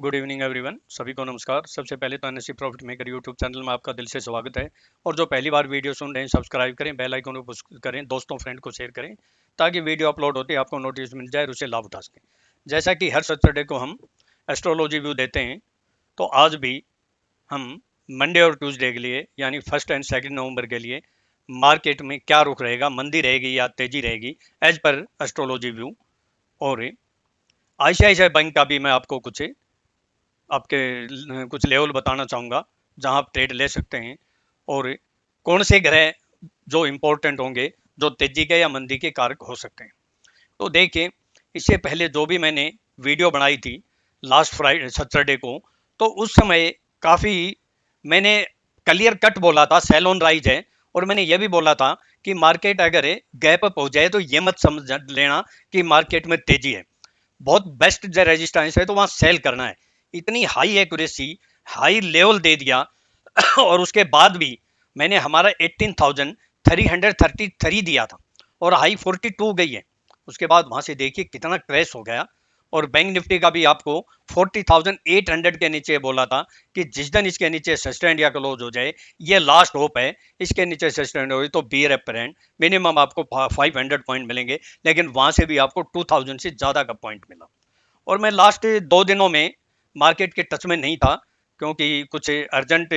Good evening everyone, सभी को नमस्कार। सबसे पहले तो NSC profit maker YouTube channel में आपका दिल से स्वागत है। और जो पहली बार वीडियो सुन रहे हैं सब्सक्राइब करें, बेल आइकन को पुश करें, दोस्तों फ्रेंड को शेयर करें ताकि वीडियो अपलोड होते ही आपको नोटिस मिल जाए और उससे लाभ उठा सकें। जैसा कि हर सैटरडे को हम एस्ट्रोलॉजी व्यू देते हैं, तो आज भी हम मंडे और ट्यूसडे के लिए यानी 1 और 2 नवंबर के लिए मार्केट में क्या रुख रहेगा, मंदी रहेगी या तेजी रहेगी, एज पर एस्ट्रोलॉजी व्यू। और आईसीआईसीआई बैंक का भी मैं आपको कुछ लेवल बताना चाहूँगा जहां आप ट्रेड ले सकते हैं, और कौन से ग्रह जो इम्पोर्टेंट होंगे जो तेजी के या मंदी के कारक हो सकते हैं। तो देखिए, इससे पहले जो भी मैंने वीडियो बनाई थी लास्ट फ्राइडे सैटरडे को, तो उस समय काफ़ी मैंने क्लियर कट बोला था सेल ऑन राइज है, और मैंने ये भी बोला था कि मार्केट अगर गैप अप हो जाए तो ये मत समझ लेना कि मार्केट में तेजी है, बहुत बेस्ट जो रेजिस्टेंस है तो वहाँ सेल करना है। इतनी हाई एक्यूरेसी, हाई लेवल दे दिया और उसके बाद भी मैंने हमारा 18,333 दिया था और हाई 42 गई है। उसके बाद वहां से देखिए कितना क्रैश हो गया। और बैंक निफ्टी का भी आपको 40,800 के नीचे बोला था कि जिस दिन इसके नीचे सस्टेंड या क्लोज हो जाए, ये लास्ट होप है, इसके नीचे सस्टेंड हो तो बियर अपेरेंट मिनिमम आपको 500 पॉइंट मिलेंगे, लेकिन वहां से भी आपको 2000 से ज्यादा का पॉइंट मिला। और मैं लास्ट 2 दिनों में मार्केट के टच में नहीं था क्योंकि कुछ अर्जेंट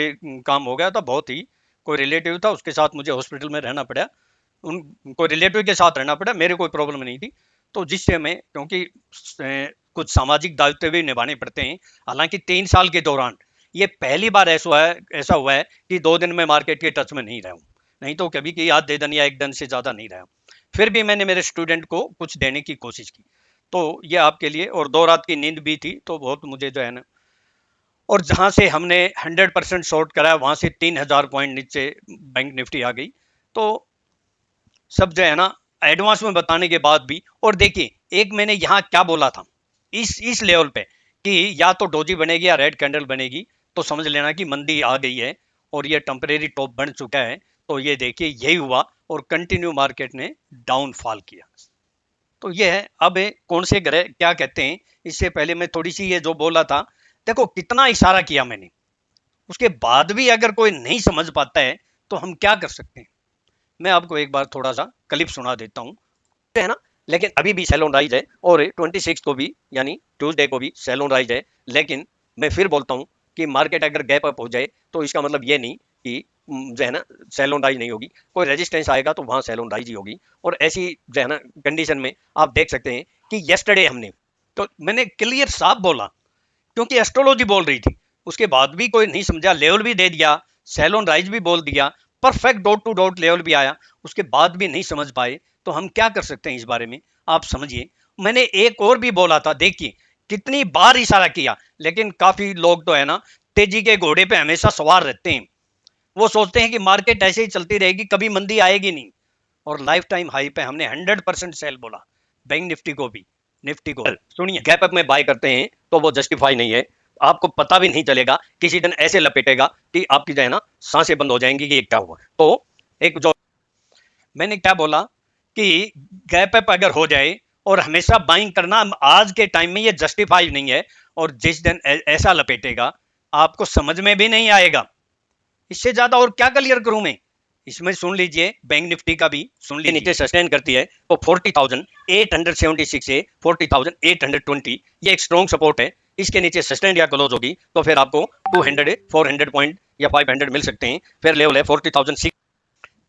काम हो गया था, बहुत ही कोई रिलेटिव था, उसके साथ मुझे हॉस्पिटल में रहना पड़ा। उनको रिलेटिव के साथ रहना पड़ा, मेरे कोई प्रॉब्लम नहीं थी। तो जिससे मैं, क्योंकि कुछ सामाजिक दायित्व भी निभाने पड़ते हैं, हालांकि 3 साल के दौरान ये पहली बार ऐसा हुआ है कि 2 दिन में मार्केट के टच में नहीं रहा हूँ, नहीं तो कभी की याद 2 दिन या 1 दिन से ज़्यादा नहीं रहा। फिर भी मैंने मेरे स्टूडेंट को कुछ देने की कोशिश की, तो ये आपके लिए। और 2 रात की नींद भी थी, तो बहुत मुझे जो है ना, और जहां से हमने 100% शॉर्ट कराया वहां से 3,000 पॉइंट नीचे बैंक निफ्टी आ गई। तो सब जो है ना एडवांस में बताने के बाद भी, और देखिए एक मैंने यहाँ क्या बोला था इस लेवल पे कि या तो डोजी बनेगी या रेड कैंडल बनेगी, तो समझ लेना कि मंदी आ गई है और ये टेम्परेरी टॉप बन चुका है। तो ये देखिए यही हुआ और कंटिन्यू मार्केट ने डाउनफॉल किया। तो ये है। अब कौन से ग्रह क्या कहते हैं, इससे पहले मैं थोड़ी सी ये जो बोला था, देखो कितना इशारा किया मैंने, उसके बाद भी अगर कोई नहीं समझ पाता है तो हम क्या कर सकते हैं। मैं आपको एक बार थोड़ा सा क्लिप सुना देता हूँ, है ना। लेकिन अभी भी सेल ऑन राइज है और 26 को भी यानी ट्यूसडे को भी सेल ऑन राइज है। लेकिन मैं फिर बोलता हूँ कि मार्केट अगर गैप अप हो जाए तो इसका मतलब ये नहीं कि जो है ना सेल ऑन राइज नहीं होगी, कोई रेजिस्टेंस आएगा तो वहां सेल ऑन राइज ही होगी। और ऐसी जो है ना कंडीशन में आप देख सकते हैं कि यस्टरडे हमने, तो मैंने क्लियर साफ बोला क्योंकि एस्ट्रोलॉजी बोल रही थी, उसके बाद भी कोई नहीं समझा, लेवल भी दे दिया, सेल ऑन राइज भी बोल दिया, perfect dot to dot level भी आया, उसके बाद भी नहीं समझ पाए, तो हम क्या कर सकते हैं इस बारे में आप समझिए। मैंने एक और भी बोला था, देखिए कितनी बार इशारा किया, लेकिन काफी लोग तो है ना तेजी के घोड़े पे हमेशा सवार रहते हैं, वो सोचते हैं कि मार्केट ऐसे ही चलती रहेगी, कभी मंदी आएगी नहीं। और लाइफ टाइम हाई पे हमने 100% सेल बोला, बैंक निफ्टी को भी, निफ्टी को सुनिए, गैप अप में बाय करते हैं तो वो जस्टिफाई नहीं है, आपको पता भी नहीं चलेगा, किसी दिन ऐसे लपेटेगा कि आपकी जो है ना सांसें बंद हो जाएंगी कि ये क्या हुआ। तो एक जो मैंने क्या बोला कि गैप अप अगर हो जाए और हमेशा बाइंग करना आज के टाइम में ये जस्टिफाई नहीं है, और जिस दिन ऐसा लपेटेगा आपको समझ में भी नहीं आएगा। इससे ज्यादा और क्या क्लियर करूं मैं, इसमें सुन लीजिए, बैंक निफ्टी का भी सुन लीजिए, नीचे सस्टेन करती है तो 40,876 से 40,820 ये एक स्ट्रॉन्ग सपोर्ट है, इसके नीचे सस्टेन या क्लोज होगी तो फिर आपको 200 400 पॉइंट या 500 मिल सकते हैं। फिर लेवल है 40,006,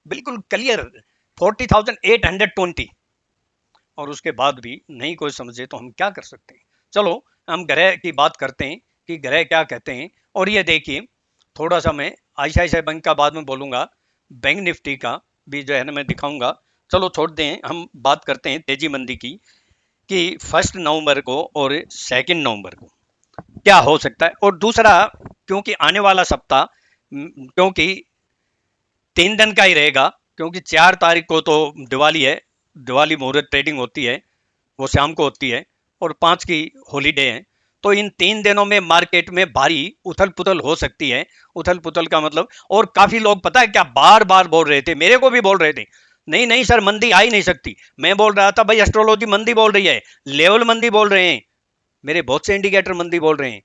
बिल्कुल क्लियर 40,820, और उसके बाद भी नहीं कोई समझे तो हम क्या कर सकते हैं। चलो हम ग्रह की बात करते हैं कि ग्रह क्या कहते हैं। और ये देखिए, थोड़ा सा मैं आईसीआईसीआई बैंक का बाद में बोलूंगा, बैंक निफ्टी का भी जो है ना मैं दिखाऊंगा। चलो छोड़ दें, हम बात करते हैं तेजी मंदी की कि 1 नवंबर को और 2 नवंबर को क्या हो सकता है। और दूसरा, क्योंकि आने वाला सप्ताह क्योंकि 3 दिन का ही रहेगा, क्योंकि 4 तारीख को तो दिवाली है, दिवाली मुहूर्त ट्रेडिंग होती है, वो शाम को होती है, और 5 की हॉलीडे है। तो इन 3 दिनों में मार्केट में भारी उथल पुथल हो सकती है। उथल पुथल का मतलब, और काफी लोग पता है क्या बार बार बोल रहे थे, मेरे को भी बोल रहे थे, नहीं नहीं सर मंदी आ ही नहीं सकती। मैं बोल रहा था भाई एस्ट्रोलॉजी मंदी बोल रही है, लेवल मंदी बोल रहे हैं, मेरे बहुत से इंडिकेटर मंदी बोल रहे हैं,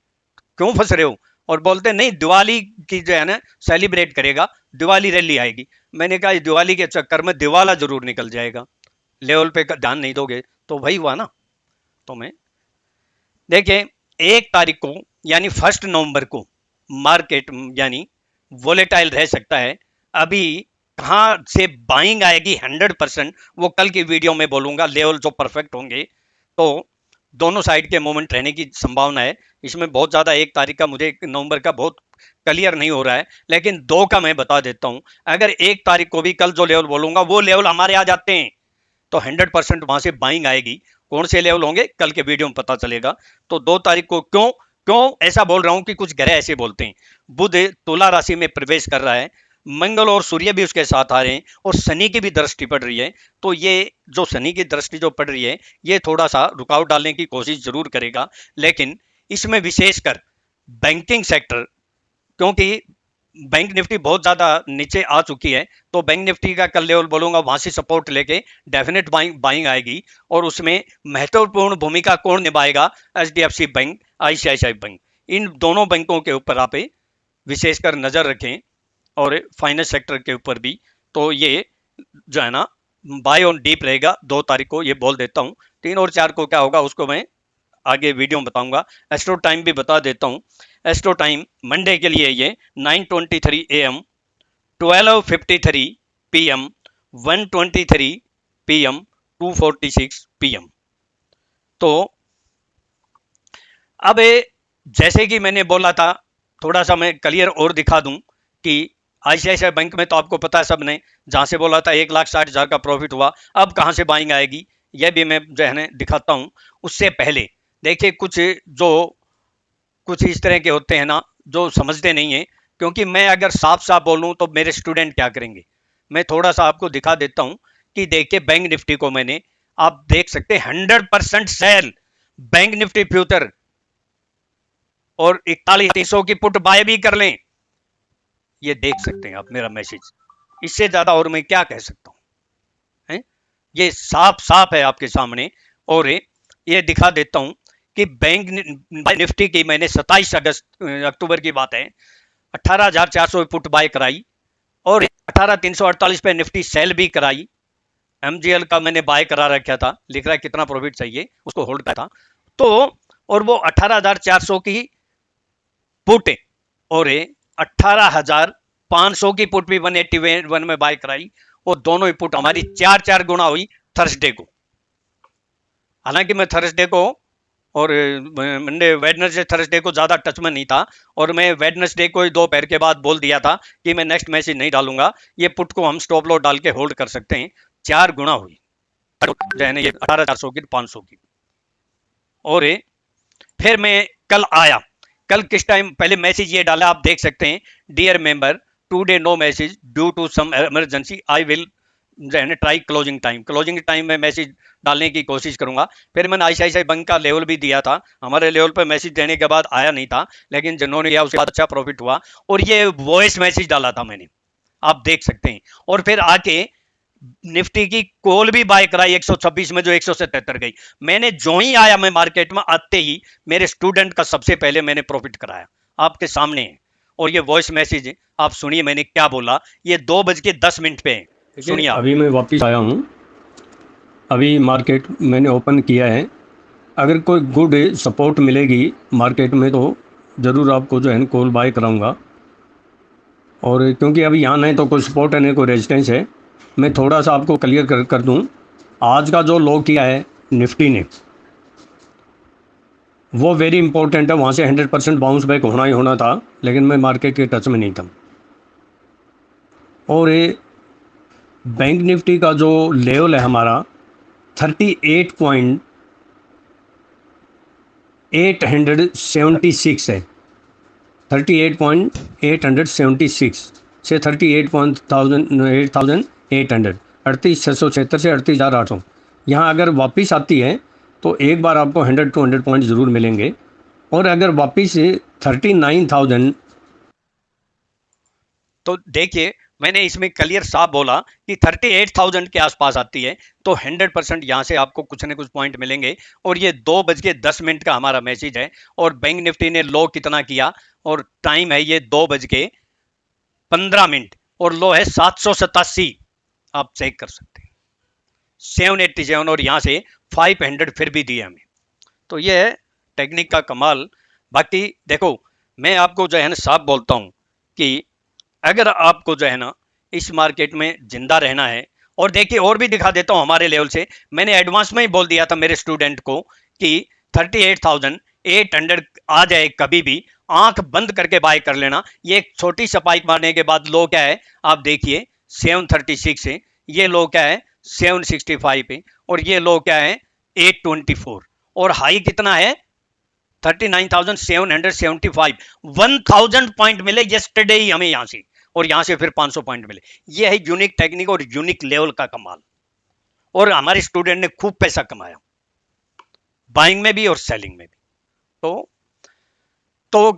क्यों फंस रहे हो? और बोलते नहीं दिवाली की जो है ना सेलिब्रेट करेगा, दिवाली रैली आएगी। मैंने कहा दिवाली के चक्कर में दिवाला जरूर निकल जाएगा, लेवल पे ध्यान नहीं दोगे तो वही हुआ ना। तो मैं देखिए 1 तारीख को यानी 1 नवंबर को मार्केट यानी वोलेटाइल रह सकता है। अभी कहाँ से बाइंग आएगी 100% वो कल की वीडियो में बोलूंगा, लेवल जो परफेक्ट होंगे तो दोनों साइड के मोमेंट रहने की संभावना है। इसमें बहुत ज़्यादा 1 तारीख का मुझे 1 नवंबर का बहुत क्लियर नहीं हो रहा है, लेकिन 2 का मैं बता देता हूँ। अगर 1 तारीख को भी कल जो लेवल बोलूंगा वो लेवल हमारे आ जाते हैं तो 100% वहां से बाइंग आएगी। कौन से लेवल होंगे कल के वीडियो में पता चलेगा। तो 2 तारीख को क्यों क्यों ऐसा बोल रहा हूं कि कुछ ग्रह ऐसे बोलते हैं। बुध तुला राशि में प्रवेश कर रहा है, मंगल और सूर्य भी उसके साथ आ रहे हैं और शनि की भी दृष्टि पड़ रही है। तो ये जो शनि की दृष्टि जो पड़ रही है ये थोड़ा सा रुकावट डालने की कोशिश जरूर करेगा, लेकिन इसमें विशेषकर बैंकिंग सेक्टर, क्योंकि बैंक निफ्टी बहुत ज्यादा नीचे आ चुकी है तो बैंक निफ्टी का कल लेवल बोलूंगा वहां से सपोर्ट लेके डेफिनेट बाइंग आएगी। और उसमें महत्वपूर्ण भूमिका कौन निभाएगा? एचडीएफसी बैंक, आईसीआईसीआई बैंक, इन दोनों बैंकों के ऊपर आप विशेषकर नजर रखें और फाइनेंस सेक्टर के ऊपर भी। तो ये जो है ना बाय ऑन डीप रहेगा 2 तारीख को, ये बोल देता हूँ। 3 और 4 को क्या होगा उसको मैं आगे वीडियो में बताऊंगा। एस्ट्रो टाइम भी बता देता हूँ। एस्ट्रो टाइम मंडे के लिए ये 9:23 AM, 12:53 PM, 1:23 PM, 2:46 PM। तो अब जैसे कि मैंने बोला था, थोड़ा सा मैं क्लियर और दिखा दूं कि आईसीआईसीआई बैंक में तो आपको पता है सबने, जहां से बोला था 1,60,000 का प्रॉफिट हुआ, अब कहां से बाइंग आएगी यह भी मैं जो है ना दिखाता हूं। उससे पहले देखिए कुछ इस तरह के होते हैं ना जो समझते नहीं है, क्योंकि मैं अगर साफ साफ बोलूं तो मेरे स्टूडेंट क्या करेंगे। मैं थोड़ा सा आपको दिखा देता हूं कि देखिए बैंक निफ्टी को मैंने, आप देख सकते हैं 100% सेल बैंक निफ्टी फ्यूचर, और 41,300 की पुट बाय भी कर लें। ये देख सकते हैं आप मेरा मैसेज, इससे ज्यादा और मैं क्या कह सकता हूं। ये साफ साफ है आपके सामने। और ये दिखा देता हूं कि बैंक निफ्टी की मैंने 27 अक्टूबर की बात है 18,400 पुट बाय कराई और 18,348 पे निफ्टी सेल भी कराई। एमजीएल का मैंने बाय करा रखा था, लिख रहा है कितना प्रॉफिट चाहिए, उसको होल्ड करा था। तो और वो 18,400 की पुट और 18,500 की पुट भी 181 में बाय कराई, और दोनों ही पुट हमारी 4 गुना हुई थर्सडे को। हालांकि मैं थर्सडे को और मंडे वेडनेसडे थर्सडे को ज़्यादा टच में नहीं था, और मैं वेडनेसडे को ही दोपहर के बाद बोल दिया था कि मैं नेक्स्ट मैसेज नहीं डालूंगा, ये पुट को हम स्टॉप लॉस डाल के होल्ड कर सकते हैं। 4 गुना हुई जो है ना ये 18,400 की 500 की। और फिर मैं कल आया, कल किस टाइम पहले मैसेज ये डाला आप देख सकते हैं, dear member today no message due to some emergency I will try closing time में मैसेज डालने की कोशिश करूंगा। फिर मैंने आईसीआईसीआई बैंक का लेवल भी दिया था, हमारे लेवल पर मैसेज देने के बाद आया नहीं था, लेकिन जिन्होंने किया उसके बाद अच्छा प्रॉफिट हुआ। और ये वॉइस मैसेज डाला था मैंने, आप देख सकते हैं। और फिर आके निफ्टी की कॉल भी बाय कराई 126 में जो 177 गई। मैंने जो ही आया मैं मार्केट में आते ही मेरे स्टूडेंट का सबसे पहले मैंने प्रॉफिट कराया, आपके सामने है। और ये वॉइस मैसेज आप सुनिए मैंने क्या बोला, ये 2:10 पे है, सुनिए आप। अभी मैं वापस आया हूँ, अभी मार्केट मैंने ओपन किया है। अगर कोई गुड सपोर्ट मिलेगी मार्केट में तो ज़रूर आपको जो है कॉल बाय कराऊंगा। और क्योंकि अभी यहाँ नहीं तो कोई सपोर्ट है नहीं कोई रेजिस्टेंस है, मैं थोड़ा सा आपको क्लियर कर दूँ। आज का जो लो किया है निफ्टी ने वो वेरी इंपॉर्टेंट है, वहाँ से 100% बाउंस बैक होना ही होना था, लेकिन मैं मार्केट के टच में नहीं था। और ये बैंक निफ्टी का जो लेवल है हमारा 38.876 है, 38.876 से 38,800 38,676 से 38,800। यहाँ अगर वापस आती है तो एक बार आपको 100 to 100 पॉइंट ज़रूर मिलेंगे। और अगर वापस 39,000, तो देखिए मैंने इसमें क्लियर साफ बोला कि 38,000 के आसपास आती है तो 100% यहाँ से आपको कुछ ना कुछ पॉइंट मिलेंगे। और ये 2:10 का हमारा मैसेज है और बैंक निफ्टी ने लो कितना किया और टाइम है ये 2:15 और लो है 787, आप चेक कर सकते हैं 787 और यहाँ से 500 फिर भी दिए हमें। तो ये है टेक्निक का कमाल। बाकी देखो मैं आपको जो है ना साफ बोलता हूँ कि अगर आपको जो है ना इस मार्केट में जिंदा रहना है, और देखिए और भी दिखा देता हूँ हमारे लेवल से, मैंने एडवांस में ही बोल दिया था मेरे स्टूडेंट को कि 38,800 आ जाए कभी भी आंख बंद करके बाय कर लेना। ये एक छोटी स्पाइक मारने के बाद लो क्या है आप देखिए 736 है, ये लो क्या है 765 है, और ये लो क्या है 824, और हाई कितना है 39,775। 1,000 पॉइंट मिले यस्टरडे ही हमें यहां से, और यहां से फिर 500 पॉइंट मिले। ये है यूनिक टेक्निक और यूनिक लेवल का कमाल, और हमारे स्टूडेंट ने खूब पैसा कमाया बाइंग में भी और सेलिंग में भी। तो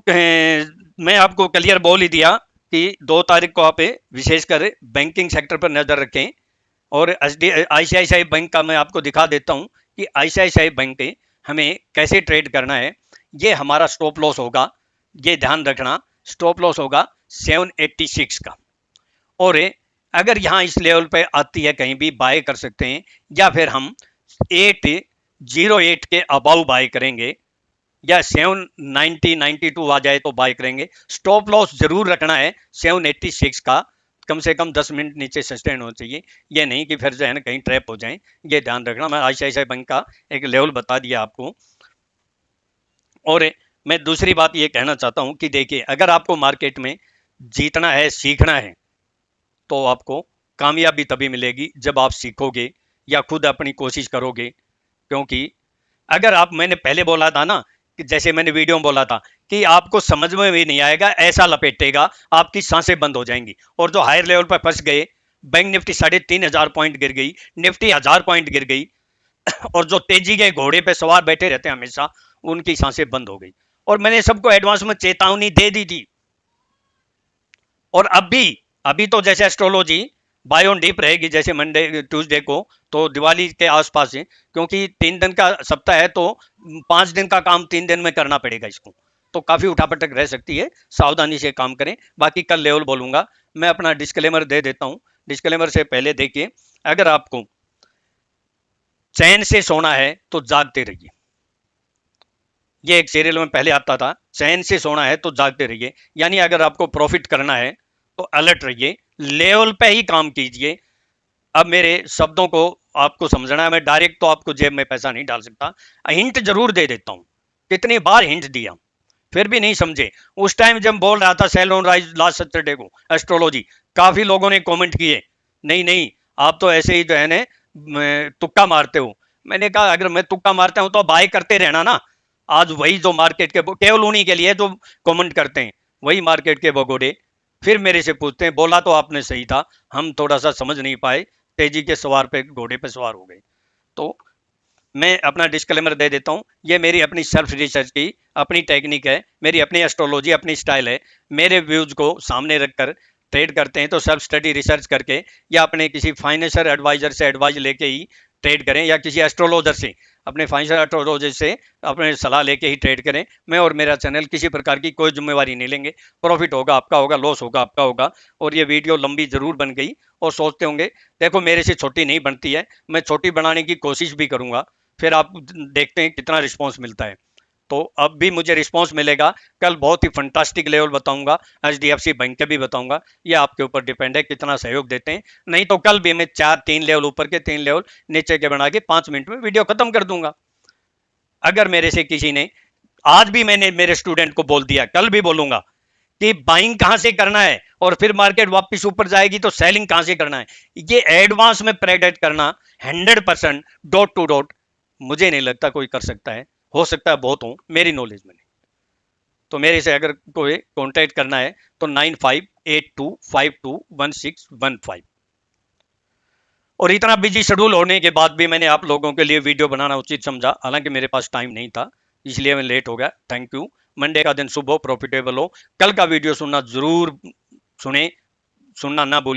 मैं आपको क्लियर बोल ही दिया कि 2 तारीख को आप विशेषकर बैंकिंग सेक्टर पर नजर रखें। और आईसीआईसीआई बैंक का मैं आपको दिखा देता हूं कि आईसीआईसीआई बैंक हमें कैसे ट्रेड करना है। ये हमारा स्टॉप लॉस होगा, ये ध्यान रखना, स्टॉप लॉस होगा 786 का। और अगर यहाँ इस लेवल पे आती है कहीं भी बाय कर सकते हैं, या फिर हम 808 के अबाउ बाय करेंगे, या 790-92 आ जाए तो बाय करेंगे। स्टॉप लॉस जरूर रखना है 786 का, कम से कम 10 मिनट नीचे सस्टेन होना चाहिए, ये नहीं कि फिर जो है ना कहीं ट्रैप हो जाए, ये ध्यान रखना। मैं आईसीआईसीआई बैंक का एक लेवल बता दिया आपको। और मैं दूसरी बात ये कहना चाहता हूं कि देखिए अगर आपको मार्केट में जीतना है, सीखना है, तो आपको कामयाबी तभी मिलेगी जब आप सीखोगे या खुद अपनी कोशिश करोगे। क्योंकि अगर आप, मैंने पहले बोला था ना कि जैसे मैंने वीडियो में बोला था कि आपको समझ में भी नहीं आएगा, ऐसा लपेटेगा आपकी सांसें बंद हो जाएंगी। और जो हायर लेवल पर फंस गए, बैंक निफ्टी 3,500 पॉइंट गिर गई, निफ्टी 1,000 पॉइंट गिर गई, और जो तेजी के घोड़े पे सवार बैठे रहते हैं हमेशा, उनकी सांसें बंद हो गई। और मैंने सबको एडवांस में चेतावनी दे दी थी। और अभी तो जैसे एस्ट्रोलॉजी बाय ऑन डीप रहेगी जैसे मंडे ट्यूसडे को, तो दिवाली के आसपास है, क्योंकि 3 दिन का सप्ताह है तो 5 दिन का काम 3 दिन में करना पड़ेगा इसको, तो काफी उठापटक रह सकती है, सावधानी से काम करें। बाकी कल लेवल बोलूंगा। मैं अपना डिस्क्लेमर दे देता हूं। डिस्क्लेमर से पहले देखिए, अगर आपको चैन से सोना है तो जागते रहिए, ये एक सीरियल में पहले आता था, चैन से सोना है तो जागते रहिए, यानी अगर आपको प्रॉफिट करना है तो अलर्ट रहिए, लेवल पे ही काम कीजिए। अब मेरे शब्दों को आपको समझना है, मैं डायरेक्ट तो आपको जेब में पैसा नहीं डाल सकता, हिंट जरूर दे देता हूं। कितनी बार हिंट दिया फिर भी नहीं समझे। उस टाइम जब बोल रहा था sale on rise last Saturday को एस्ट्रोलॉजी, काफी लोगों ने कमेंट किए नहीं नहीं आप तो ऐसे ही जो है ना तुक्का मारते हो। मैंने कहा अगर मैं तुक्का मारता हूं तो बाय करते रहना ना। आज वही जो मार्केट के केवल उन्हीं के लिए जो कमेंट करते हैं, वही मार्केट के भगोड़े फिर मेरे से पूछते हैं बोला तो आपने सही था, हम थोड़ा सा समझ नहीं पाए, तेजी के सवार पे घोड़े पे सवार हो गए। तो मैं अपना डिस्क्लेमर दे देता हूँ, ये मेरी अपनी सेल्फ रिसर्च की अपनी टेक्निक है, मेरी अपनी एस्ट्रोलॉजी, अपनी स्टाइल है। मेरे व्यूज को सामने रखकर ट्रेड करते हैं तो सेल्फ स्टडी रिसर्च करके, या अपने किसी फाइनेंशियल एडवाइजर से एडवाइज लेके ही ट्रेड करें, या किसी एस्ट्रोलॉजर से, अपने फाइनेंशियल एस्ट्रोलॉजर से अपने सलाह लेके ही ट्रेड करें। मैं और मेरा चैनल किसी प्रकार की कोई जिम्मेवारी नहीं लेंगे। प्रॉफिट होगा आपका होगा, लॉस होगा आपका होगा। और ये वीडियो लंबी जरूर बन गई, और सोचते होंगे देखो मेरे से छोटी नहीं बनती है, मैं छोटी बनाने की कोशिश भी करूंगा, फिर आप देखते हैं कितना रिस्पॉन्स मिलता है। तो अब भी मुझे रिस्पॉन्स मिलेगा। कल बहुत ही फंटास्टिक लेवल बताऊंगा, एचडीएफसी बैंक के भी बताऊंगा, ये आपके ऊपर डिपेंड है कितना सहयोग देते हैं। नहीं तो कल भी मैं 3 लेवल ऊपर के 3 लेवल नीचे के बना के 5 मिनट में वीडियो खत्म कर दूंगा। अगर मेरे से किसी ने, आज भी मैंने मेरे स्टूडेंट को बोल दिया, कल भी बोलूंगा कि बाइंग कहां से करना है, और फिर मार्केट वापस ऊपर जाएगी तो सेलिंग कहां से करना है, ये एडवांस में प्रेडिक्ट करना 100% डॉट टू डॉट मुझे नहीं लगता कोई कर सकता है। हो सकता है बहुत हो, मेरी नॉलेज में नहीं। तो मेरे से अगर कोई कांटेक्ट करना है तो 9582521615। और इतना बिजी शेड्यूल होने के बाद भी मैंने आप लोगों के लिए वीडियो बनाना उचित समझा, हालांकि मेरे पास टाइम नहीं था, इसलिए मैं लेट हो गया। Thank you. मंडे का दिन शुभ हो, प्रॉफिटेबल हो। कल का वीडियो सुनना जरूर सुने, सुनना ना भूलिए।